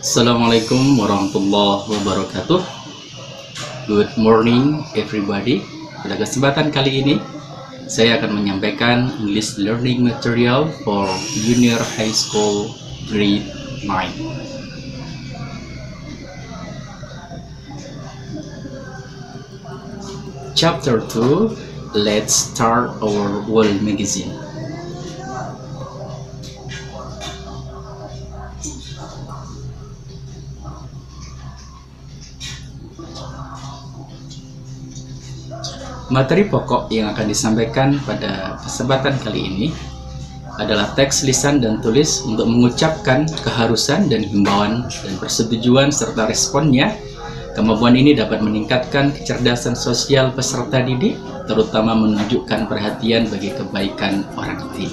Assalamualaikum warahmatullahi wabarakatuh. Good morning everybody. Pada kesempatan kali ini saya akan menyampaikan English learning material for junior high school grade 9. Chapter 2. Let's start our world magazine. Materi pokok yang akan disampaikan pada kesempatan kali ini adalah teks lisan dan tulis untuk mengucapkan keharusan dan himbauan dan persetujuan serta responnya. Kemampuan ini dapat meningkatkan kecerdasan sosial peserta didik, terutama menunjukkan perhatian bagi kebaikan orang lain.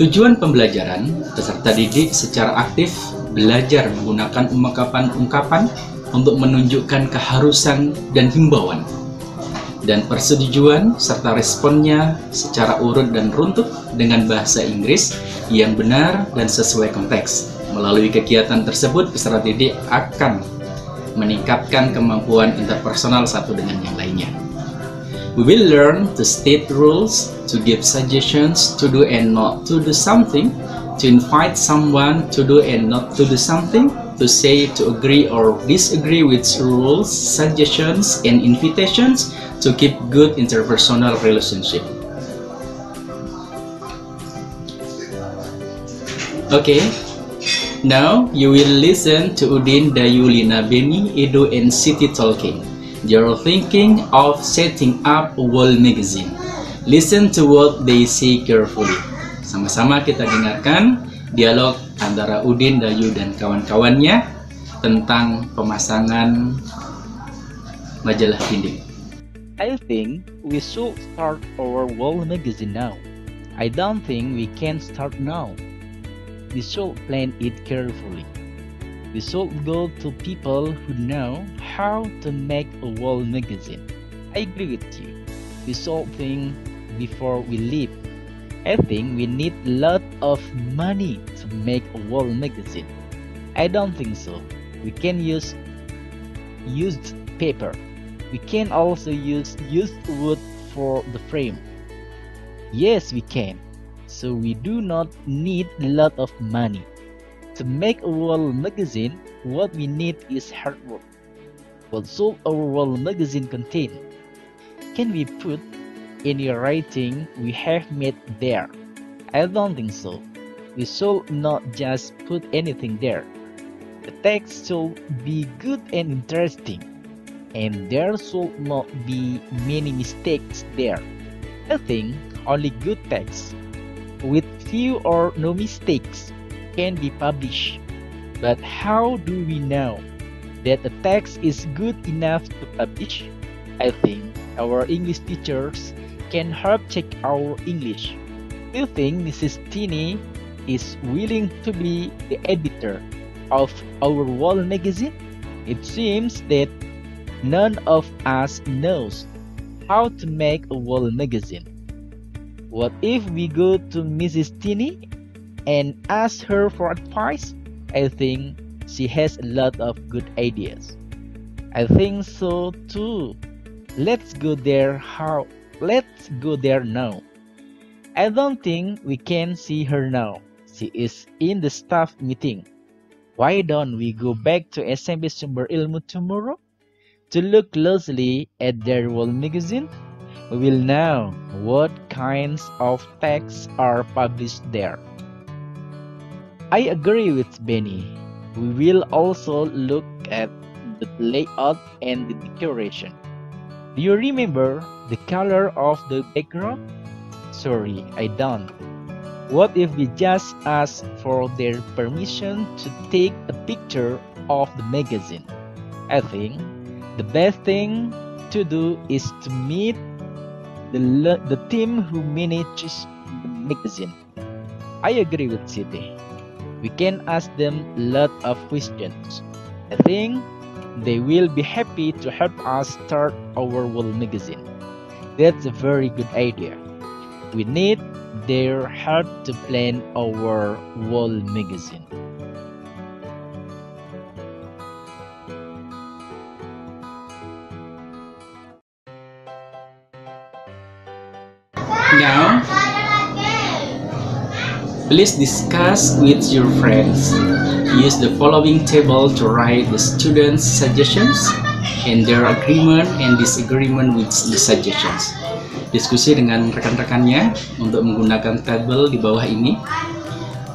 Tujuan pembelajaran, peserta didik secara aktif belajar menggunakan ungkapan-ungkapan untuk menunjukkan keharusan dan himbauan, dan persetujuan serta responnya secara urut dan runtut dengan bahasa Inggris yang benar dan sesuai konteks. Melalui kegiatan tersebut, peserta didik akan meningkatkan kemampuan interpersonal satu dengan yang lainnya. We will learn to state rules, to give suggestions to do and not to do something, to invite someone to do and not to do something, to say, to agree or disagree with rules, suggestions, and invitations, to keep good interpersonal relationship. Okay, now you will listen to Udin, Dayu, Lina, Beni, Edo, and Siti talking. They are thinking of setting up a wall magazine. Listen to what they say carefully. Sama-sama kita dengarkan dialog antara Udin, Dayu, dan kawan-kawannya tentang pemasangan majalah dinding. I think we should start our wall magazine now. I don't think we can start now. We should plan it carefully. We should go to people who know how to make a wall magazine. I agree with you. We should think before we leave. I think we need a lot of money to make a wall magazine. I don't think so. We can use used paper. We can also use used wood for the frame. Yes, we can. So we do not need a lot of money. To make a wall magazine, what we need is hard work. What should our wall magazine contain? Can we put any writing we have made there? I don't think so. We should not just put anything there. The text should be good and interesting, and there should not be many mistakes there. I think only good text with few or no mistakes can be published. But how do we know that the text is good enough to publish? I think our English teachers can help check our English. Do you think Mrs. Tini is willing to be the editor of our wall magazine? It seems that none of us knows how to make a wall magazine. What if we go to Mrs. Tini and ask her for advice? I think she has a lot of good ideas. I think so too. Let's go there now. I don't think we can see her now. She is in the staff meeting. Why don't we go back to SMP Sumber Ilmu tomorrow to look closely at their wall magazine? We will know what kinds of texts are published there. I agree with Benny. We will also look at the layout and the decoration. Do you remember the color of the background? Sorry, I don't. What if we just ask for their permission to take a picture of the magazine? I think the best thing to do is to meet the team who manages the magazine. I agree with Siti. We can ask them a lot of questions. I think they will be happy to help us start our wall magazine. That's a very good idea. We need their help to plan our wall magazine. Now, please discuss with your friends. Use the following table to write the students' suggestions and their agreement and disagreement with the suggestions. Diskusi dengan rekan-rekannya untuk menggunakan tabel di bawah ini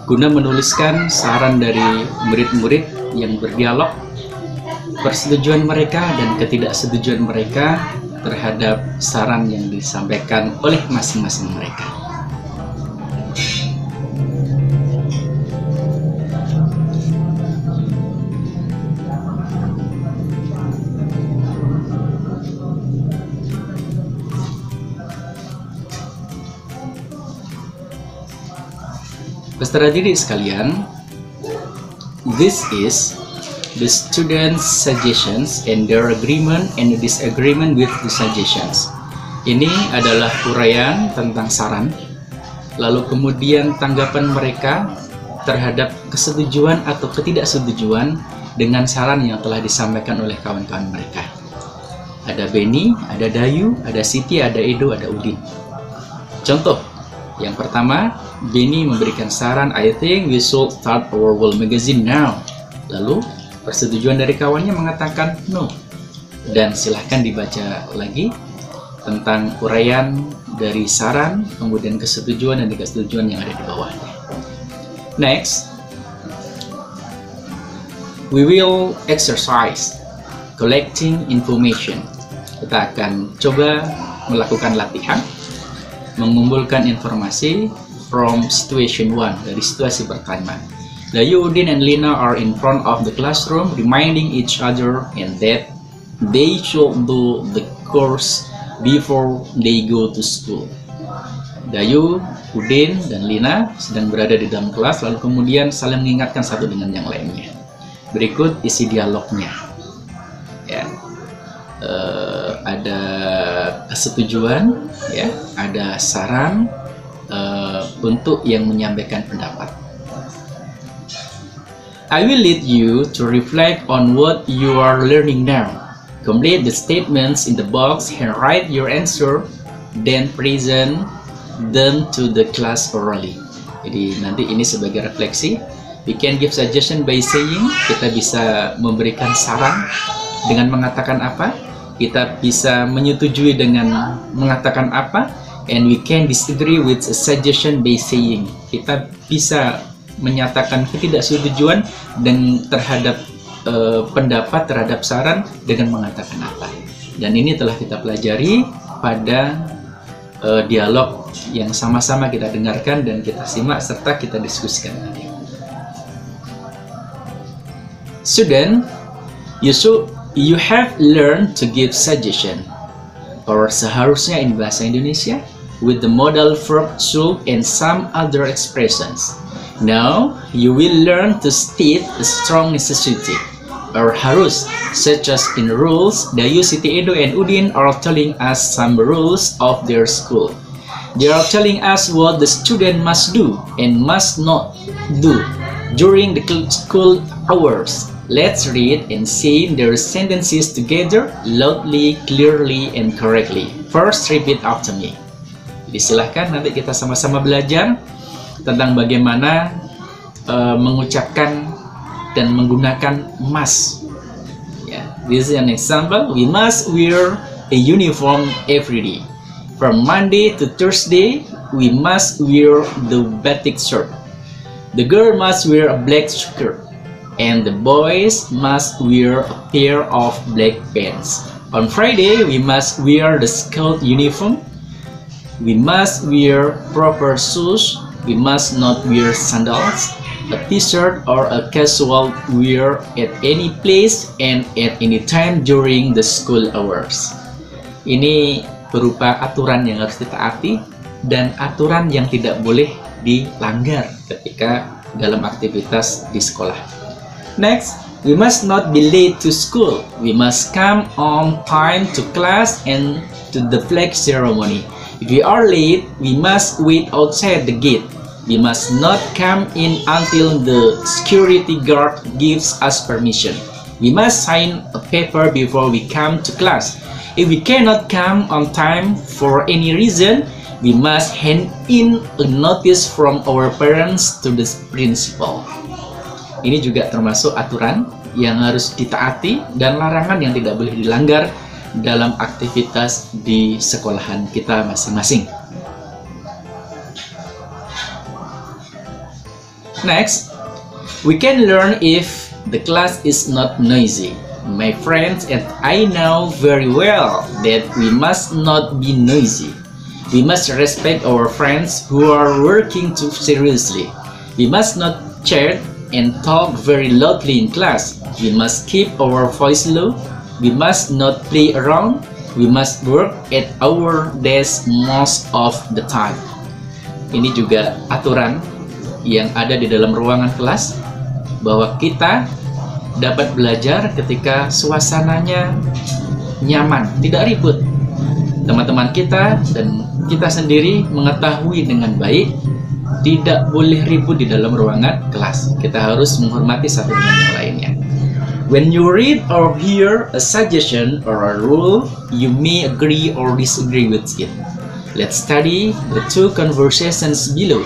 guna menuliskan saran dari murid-murid yang berdialog, persetujuan mereka dan ketidaksetujuan mereka terhadap saran yang disampaikan oleh masing-masing mereka. Peserta didik sekalian, this is the students' suggestions and their agreement and disagreement with the suggestions. Ini adalah uraian tentang saran, lalu kemudian tanggapan mereka terhadap kesetujuan atau ketidaksetujuan dengan saran yang telah disampaikan oleh kawan-kawan mereka. Ada Benny, ada Dayu, ada Siti, ada Edo, ada Udin. Contoh, yang pertama, Benny memberikan saran, I think we should start our world magazine now. Lalu, persetujuan dari kawannya mengatakan no. Dan silahkan dibaca lagi tentang uraian dari saran, kemudian kesetujuan dan ketidaksetujuan yang ada di bawahnya. Next, we will exercise collecting information. Kita akan coba melakukan latihan mengumpulkan informasi from situation 1, dari situasi pertama. Dayu, Udin, and Lina are in front of the classroom reminding each other and that they should do the course before they go to school. Dayu, Udin, dan Lina sedang berada di dalam kelas lalu kemudian saling mengingatkan satu dengan yang lainnya. Berikut isi dialognya. Ya. Ada kesetujuan, ya, ada saran untuk yang menyampaikan pendapat. I will lead you to reflect on what you are learning now. Complete the statements in the box and write your answer, then present them to the class orally. Jadi nanti ini sebagai refleksi. We can give suggestion by saying, kita bisa memberikan saran dengan mengatakan apa, kita bisa menyetujui dengan mengatakan apa, and we can disagree with a suggestion by saying, kita bisa menyatakan ketidaksetujuan dan terhadap pendapat terhadap saran dengan mengatakan apa. Dan ini telah kita pelajari pada dialog yang sama-sama kita dengarkan dan kita simak serta kita diskusikan tadi. Student, you have learned to give suggestion, or seharusnya in bahasa Indonesia, with the modal verb should and some other expressions. Now, you will learn to state a strong necessity, or harus, such as in rules. Dayu, Siti, Edo, and Udin are telling us some rules of their school. They are telling us what the student must do and must not do during the school hours. Let's read and say their sentences together, loudly, clearly, and correctly. First, repeat after me. Jadi silahkan nanti kita sama-sama belajar tentang bagaimana mengucapkan dan menggunakan must. Yeah, this is an example. We must wear a uniform every day. From Monday to Thursday, we must wear the batik shirt. The girl must wear a black skirt, and the boys must wear a pair of black pants. On Friday, we must wear the school uniform. We must wear proper shoes. We must not wear sandals, a t-shirt, or a casual wear at any place and at any time during the school hours. Ini berupa aturan yang harus ditaati dan aturan yang tidak boleh dilanggar ketika dalam aktivitas di sekolah. Next, we must not be late to school. We must come on time to class and to the flag ceremony. If we are late, we must wait outside the gate. We must not come in until the security guard gives us permission. We must sign a paper before we come to class. If we cannot come on time for any reason, We must hand in a notice from our parents to the principal. Ini juga termasuk aturan yang harus ditaati dan larangan yang tidak boleh dilanggar dalam aktivitas di sekolahan kita masing-masing. Next, we can learn if the class is not noisy. My friends and I know very well that we must not be noisy. We must respect our friends who are working too seriously. We must not chat and talk very loudly in class. We must keep our voice low. We must not play around. We must work at our desk most of the time. Ini juga aturan yang ada di dalam ruangan kelas, bahwa kita dapat belajar ketika suasananya nyaman, tidak ribut. Teman-teman kita dan kita sendiri mengetahui dengan baik tidak boleh ribut di dalam ruangan kelas. Kita harus menghormati satu dengan yang lainnya. When you read or hear a suggestion or a rule, you may agree or disagree with it. Let's study the two conversations below.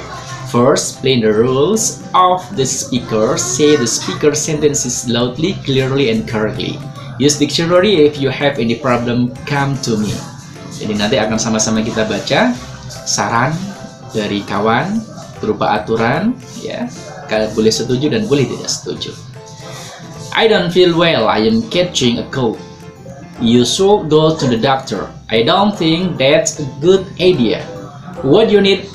First, play the rules of the speaker. Say the speaker sentences loudly, clearly, and correctly. Use dictionary if you have any problem. Come to me. Jadi nanti akan sama-sama kita baca saran dari kawan berupa aturan, ya. Kalian boleh setuju dan boleh tidak setuju. I don't feel well. I am catching a cold. You should go to the doctor. I don't think that's a good idea. What you need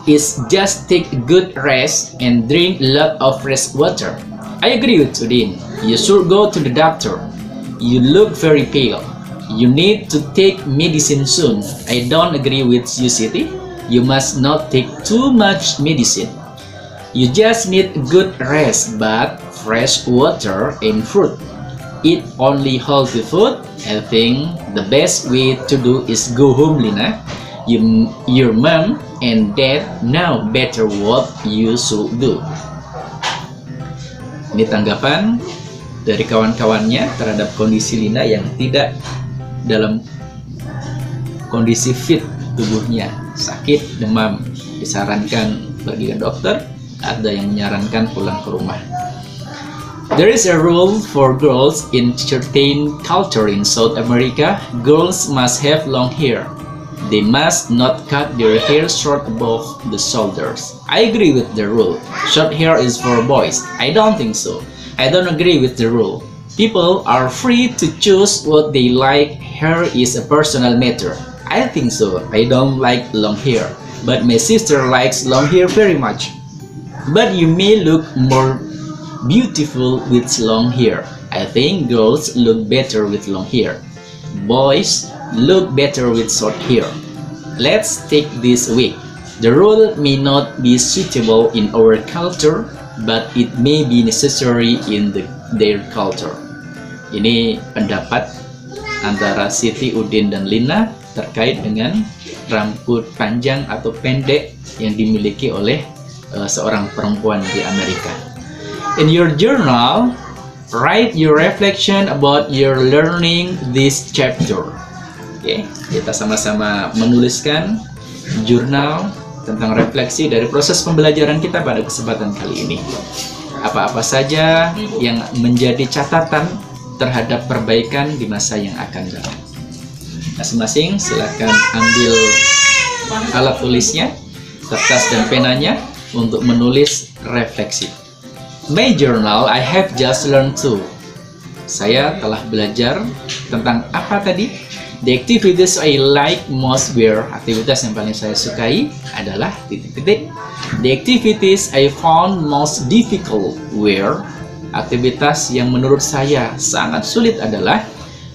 is just take a good rest and drink a lot of fresh water. I agree with Udin. You should go to the doctor. You look very pale. You need to take medicine soon. I don't agree with you, Siti. You must not take too much medicine. You just need good rest, but fresh water and fruit. Eat only healthy food. I think the best way to do is go home, Lina. Your mom and dad know better what you should do. Ini tanggapan dari kawan-kawannya terhadap kondisi Lina yang tidak dalam kondisi fit tubuhnya, sakit, demam, disarankan pergi ke dokter, ada yang menyarankan pulang ke rumah. There is a rule for girls in certain culture in South America. Girls must have long hair. They must not cut their hair short above the shoulders. I agree with the rule. Short hair is for boys. I don't think so. I don't agree with the rule. People are free to choose what they like. Hair is a personal matter. I think so. I don't like long hair, but my sister likes long hair very much. But you may look more beautiful with long hair. I think girls look better with long hair. Boys look better with short hair. Let's take this week. The rule may not be suitable in our culture, but it may be necessary in their culture. Ini pendapat antara Siti, Udin, dan Lina terkait dengan rambut panjang atau pendek yang dimiliki oleh seorang perempuan di Amerika. In your journal, write your reflection about your learning this chapter. Oke, kita sama-sama menuliskan jurnal tentang refleksi dari proses pembelajaran kita pada kesempatan kali ini. Apa-apa saja yang menjadi catatan terhadap perbaikan di masa yang akan datang. Masing-masing silakan ambil alat tulisnya, kertas dan penanya untuk menulis refleksi. My journal, I have just learned to. Saya telah belajar tentang apa tadi? The activities I like most were. Aktivitas yang paling saya sukai adalah titik-titik. The activities I found most difficult were. Aktivitas yang menurut saya sangat sulit adalah.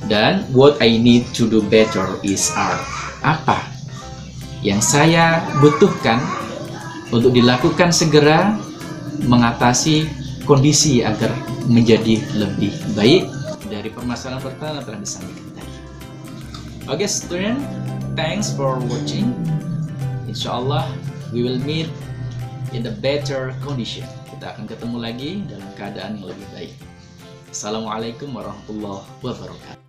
Dan what I need to do better is are. Apa yang saya butuhkan untuk dilakukan segera mengatasi kondisi agar menjadi lebih baik dari permasalahan pertama telah disampaikan tadi. Oke, student, thanks for watching. Insyaallah we will meet in the better condition. Kita akan ketemu lagi dalam keadaan yang lebih baik. Assalamualaikum warahmatullahi wabarakatuh.